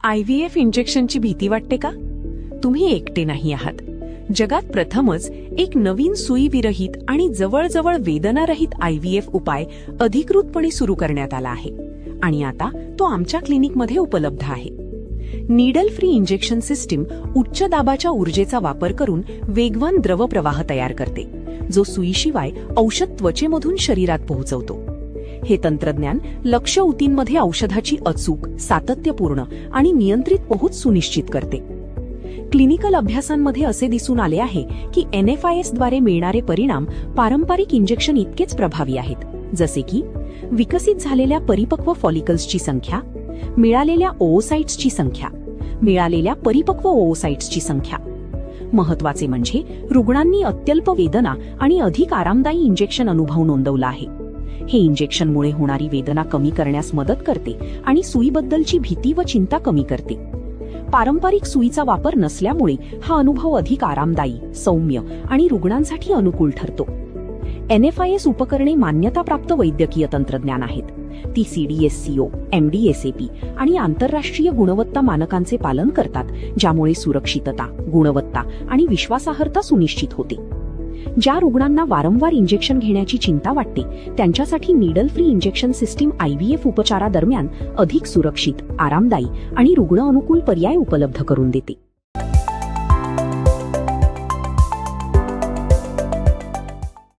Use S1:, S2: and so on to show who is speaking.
S1: IVF इंजेक्शनची भीती वाटते का? तुम्ही एकटे नाही आहात. जगात प्रथमच एक नवीन सुईविरहित आणि जवळजवळ वेदनारहित IVF उपाय अधिकृतपणे सुरू करण्यात आला आहे आणि आता तो आमच्या क्लिनिकमध्ये उपलब्ध आहे. नीडल फ्री इंजेक्शन सिस्टीम उच्च दाबाच्या ऊर्जेचा वापर करून वेगवान द्रव प्रवाह तयार करते, जो सुईशिवाय औषध त्वचेमधून शरीरात पोहोचवतो. हे तंत्रज्ञान लक्ष्य ऊतींमध्ये औषधाची अचूक, सातत्यपूर्ण आणि नियंत्रित पोहोच सुनिश्चित करते. क्लिनिकल अभ्यासांमध्ये असे दिसून आले आहे की NFIS द्वारे मिळणारे परिणाम पारंपरिक इंजेक्शन इतकेच प्रभावी आहेत, जसे की विकसित झालेल्या परिपक्व फॉलिकल्सची संख्या, मिळालेल्या ओओसाइट्सची संख्या, मिळालेल्या परिपक्व ओओसाइट्सची संख्या. महत्वाचे म्हणजे रुग्णांनी अत्यल्प वेदना आणि अधिक आरामदायी इंजेक्शन अनुभव नोंदवला आहे. हे इंजेक्शनमुळे होणारी वेदना कमी करण्यास मदत करते आणि सुईबद्दलची भीती व चिंता कमी करते. पारंपरिक सुईचा वापर नसल्यामुळे हा अनुभव अधिक आरामदायी, सौम्य आणि रुग्णांसाठी अनुकूल ठरतो. NFIS उपकरणे मान्यताप्राप्त वैद्यकीय तंत्रज्ञान आहेत. ती CDSCO, MDSAP आणि आंतरराष्ट्रीय गुणवत्ता मानकांचे पालन करतात, ज्यामुळे सुरक्षितता, गुणवत्ता आणि विश्वासार्हता सुनिश्चित होते. ज्या रुग्णांना वारंवार इंजेक्शन घेण्याची चिंता वाटते, त्यांच्यासाठी needle free injection system IVF उपचारादरम्यान अधिक सुरक्षित, आरामदायी आणि रुग्ण अनुकूल पर्याय उपलब्ध करून देते.